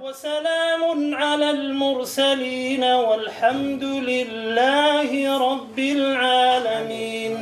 وسلام على المرسلين والحمد لله رب العالمين.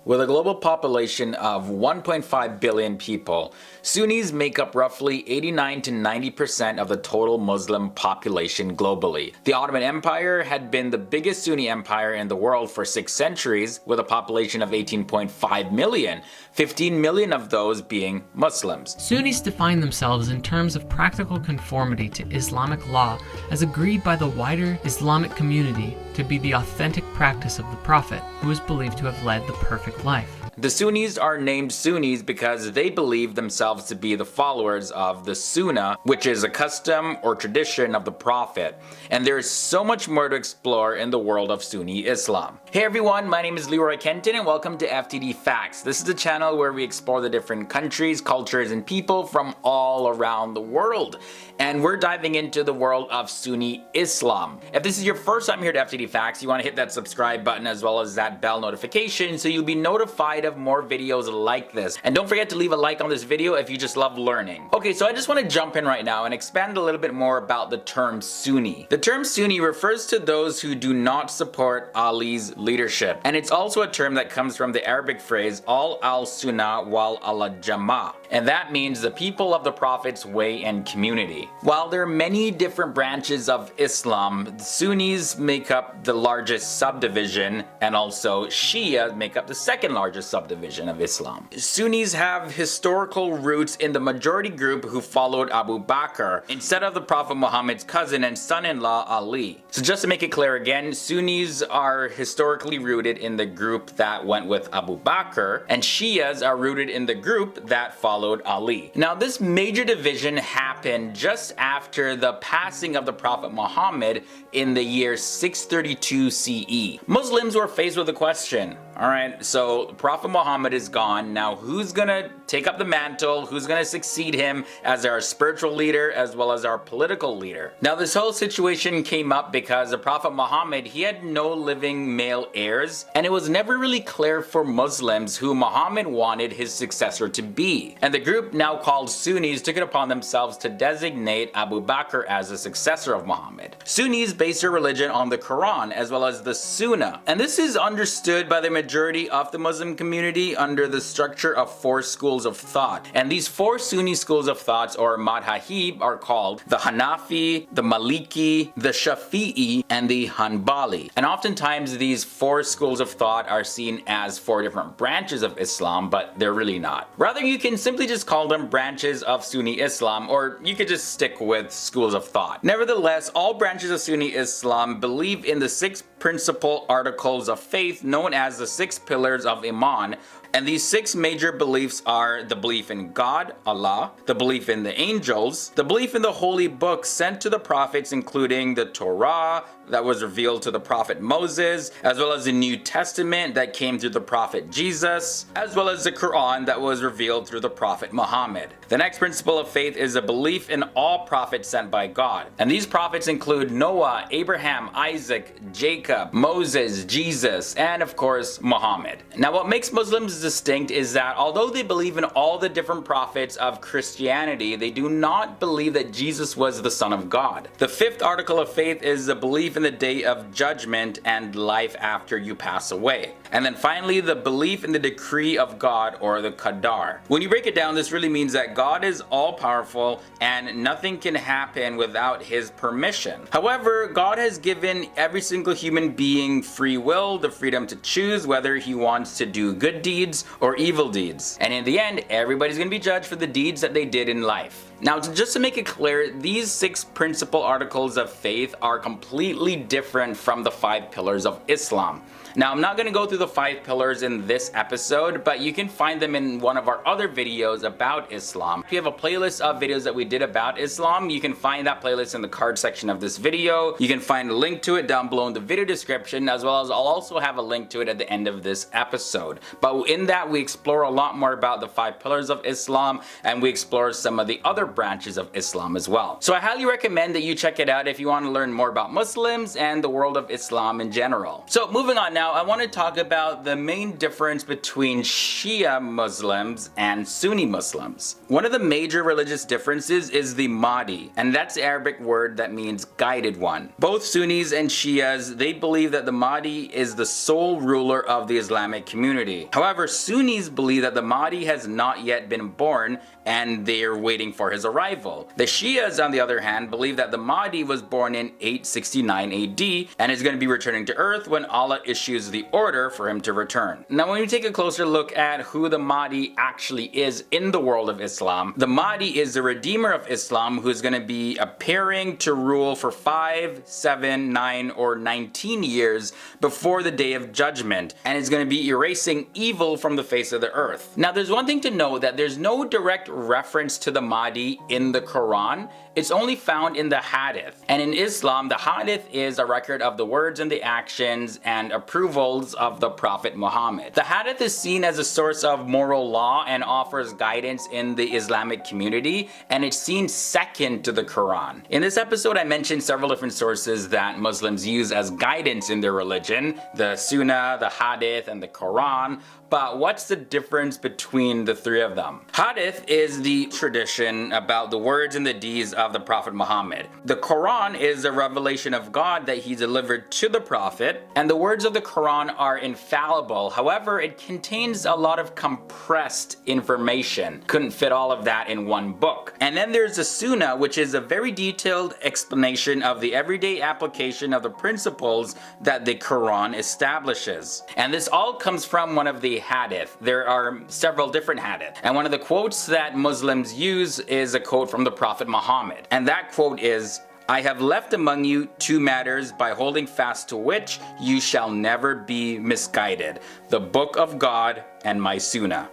With a global population of 1.5 billion people, Sunnis make up roughly 89 to 90% of the total Muslim population globally. The Ottoman Empire had been the biggest Sunni empire in the world for 6 centuries, with a population of 18.5 million, 15 million of those being Muslims. Sunnis define themselves in terms of practical conformity to Islamic law as agreed by the wider Islamic community to be the authentic practice of the Prophet, who is believed to have led the perfect life. The Sunnis are named Sunnis because they believe themselves to be the followers of the Sunnah, which is a custom or tradition of the Prophet. And there is so much more to explore in the world of Sunni Islam. Hey everyone, my name is Leroy Kenton and welcome to FTD Facts. This is a channel where we explore the different countries, cultures, and people from all around the world. And we're diving into the world of Sunni Islam. If this is your first time here to FTD Facts, you want to hit that subscribe button as well as that bell notification so you'll be notified of more videos like this. And don't forget to leave a like on this video if you just love learning. Okay, so I just want to jump in right now and expand a little bit more about the term Sunni. The term Sunni refers to those who do not support Ali's leadership. And it's also a term that comes from the Arabic phrase al al-Sunnah wal al-Jama'ah. And that means the people of the Prophet's way and community. While there are many different branches of Islam, the Sunnis make up the largest subdivision, and also Shia make up the second largest subdivision of Islam. Sunnis have historical roots in the majority group who followed Abu Bakr instead of the Prophet Muhammad's cousin and son-in-law Ali. So just to make it clear again, Sunnis are historically rooted in the group that went with Abu Bakr, and Shias are rooted in the group that followed Ali. Now this major division happened just after the passing of the Prophet Muhammad in the year 632 CE. Muslims were faced with a question. Alright, so Prophet Muhammad is gone. Now who's gonna take up the mantle? Who's gonna succeed him as our spiritual leader as well as our political leader? Now this whole situation came up because the Prophet Muhammad, he had no living male heirs, and it was never really clear for Muslims who Muhammad wanted his successor to be. And the group now called Sunnis took it upon themselves to designate Abu Bakr as the successor of Muhammad. Sunnis base their religion on the Quran as well as the Sunnah, and this is understood by the majority of the Muslim community under the structure of 4 schools of thought. And these 4 Sunni schools of thoughts, or madhahib, are called the Hanafi, the Maliki, the Shafi'i, and the Hanbali. And oftentimes these 4 schools of thought are seen as 4 different branches of Islam, but they're really not. Rather, you can simply just call them branches of Sunni Islam, or you could just stick with schools of thought. Nevertheless, all branches of Sunni Islam believe in the 6 principal articles of faith known as the 6 pillars of Iman. And these 6 major beliefs are the belief in God, Allah, the belief in the angels, the belief in the holy books sent to the prophets, including the Torah that was revealed to the prophet Moses, as well as the New Testament that came through the prophet Jesus, as well as the Quran that was revealed through the prophet Muhammad. The next principle of faith is a belief in all prophets sent by God. And these prophets include Noah, Abraham, Isaac, Jacob, Moses, Jesus, and of course Muhammad. Now what makes Muslims distinct is that although they believe in all the different prophets of Christianity, they do not believe that Jesus was the Son of God. The 5th article of faith is the belief in the day of judgment and life after you pass away. And then finally, the belief in the decree of God, or the Qadar. When you break it down, this really means that God is all-powerful and nothing can happen without his permission. However, God has given every single human being free will, the freedom to choose whether he wants to do good deeds or evil deeds. And in the end, everybody's going to be judged for the deeds that they did in life. Now, just to make it clear, these 6 principal articles of faith are completely different from the 5 pillars of Islam. Now, I'm not going to go through the 5 pillars in this episode, but you can find them in one of our other videos about Islam. If you have a playlist of videos that we did about Islam, you can find that playlist in the card section of this video. You can find a link to it down below in the video description, as well as I'll also have a link to it at the end of this episode. But in that, we explore a lot more about the 5 pillars of Islam, and we explore some of the other branches of Islam as well. So I highly recommend that you check it out if you want to learn more about Muslims and the world of Islam in general. So moving on now, I want to talk about the main difference between Shia Muslims and Sunni Muslims. One of the major religious differences is the Mahdi, and that's the Arabic word that means guided one. Both Sunnis and Shias, they believe that the Mahdi is the sole ruler of the Islamic community. However, Sunnis believe that the Mahdi has not yet been born and they're waiting for his arrival. The Shias, on the other hand, believe that the Mahdi was born in 869 AD and is going to be returning to Earth when Allah issues the order for him to return. Now, when we take a closer look at who the Mahdi actually is in the world of Islam, the Mahdi is the Redeemer of Islam who is going to be appearing to rule for 5, 7, 9, or 19 years before the Day of Judgment, and is going to be erasing evil from the face of the earth. Now, there's one thing to know, that there's no direct reference to the Mahdi in the Quran. It's only found in the Hadith. And in Islam, the Hadith is a record of the words and the actions and approvals of the Prophet Muhammad. The Hadith is seen as a source of moral law and offers guidance in the Islamic community, and it's seen second to the Quran. In this episode, I mentioned several different sources that Muslims use as guidance in their religion: the Sunnah, the Hadith, and the Quran. But what's the difference between the three of them? Hadith is the tradition about the words and the deeds of the Prophet Muhammad. The Quran is a revelation of God that he delivered to the Prophet, and the words of the Quran are infallible. However, it contains a lot of compressed information. Couldn't fit all of that in one book. And then there's the Sunnah, which is a very detailed explanation of the everyday application of the principles that the Quran establishes. And this all comes from one of the Hadith. There are several different Hadith, and one of the quotes that Muslims use is a quote from the Prophet Muhammad, and that quote is, "I have left among you two matters by holding fast to which you shall never be misguided: the book of God and my Sunnah."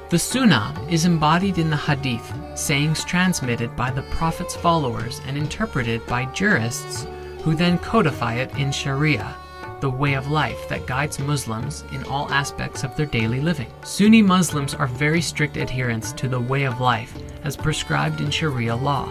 The Sunnah is embodied in the Hadith, sayings transmitted by the Prophet's followers and interpreted by jurists who then codify it in Sharia, the way of life that guides Muslims in all aspects of their daily living. Sunni Muslims are very strict adherents to the way of life as prescribed in Sharia law,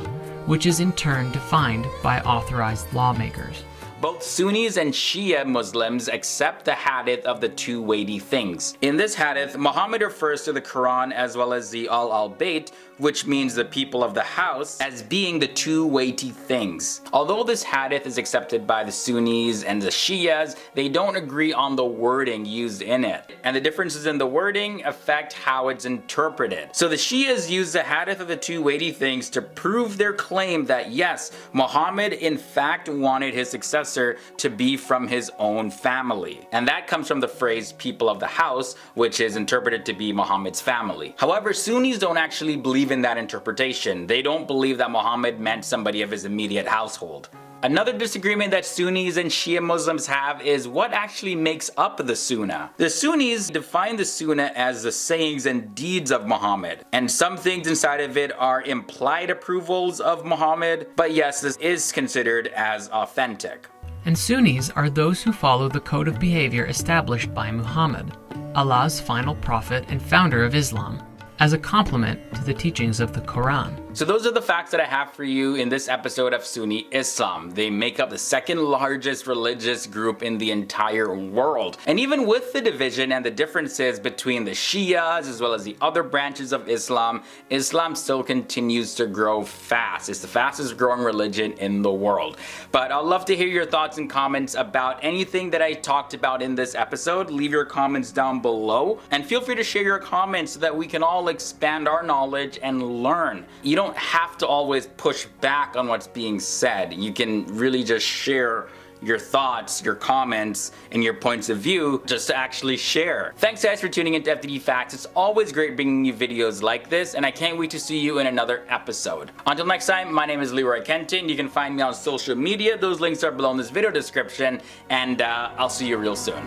which is in turn defined by authorized lawmakers. Both Sunnis and Shia Muslims accept the Hadith of the two weighty things. In this Hadith, Muhammad refers to the Quran as well as the Al-Bayt, which means the people of the house, as being the two weighty things. Although this Hadith is accepted by the Sunnis and the Shias, they don't agree on the wording used in it. And the differences in the wording affect how it's interpreted. So the Shias use the Hadith of the two weighty things to prove their claim that yes, Muhammad in fact wanted his successor to be from his own family. And that comes from the phrase people of the house, which is interpreted to be Muhammad's family. However, Sunnis don't actually believe in that interpretation. They don't believe that Muhammad meant somebody of his immediate household. Another disagreement that Sunnis and Shia Muslims have is what actually makes up the Sunnah. The Sunnis define the Sunnah as the sayings and deeds of Muhammad, and some things inside of it are implied approvals of Muhammad, but yes, this is considered as authentic. And Sunnis are those who follow the code of behavior established by Muhammad, Allah's final prophet and founder of Islam, as a complement to the teachings of the Quran. So those are the facts that I have for you in this episode of Sunni Islam. They make up the second largest religious group in the entire world. And even with the division and the differences between the Shias as well as the other branches of Islam, Islam still continues to grow fast. It's the fastest growing religion in the world. But I'd love to hear your thoughts and comments about anything that I talked about in this episode. Leave your comments down below, and feel free to share your comments so that we can all expand our knowledge and learn. You don't have to always push back on what's being said. You can really just share your thoughts, your comments, and your points of view just to actually share. Thanks guys for tuning into FTD Facts. It's always great bringing you videos like this, and I can't wait to see you in another episode. Until next time, my name is Leroy Kenton. You can find me on social media. Those links are below in this video description, and I'll see you real soon.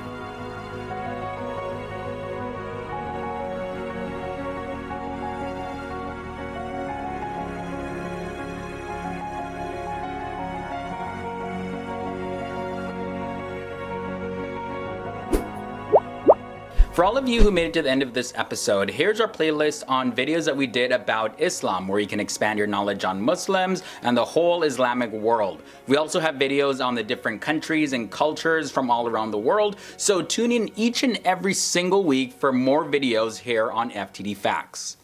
For all of you who made it to the end of this episode, here's our playlist on videos that we did about Islam, where you can expand your knowledge on Muslims and the whole Islamic world. We also have videos on the different countries and cultures from all around the world, so tune in each and every single week for more videos here on FTD Facts.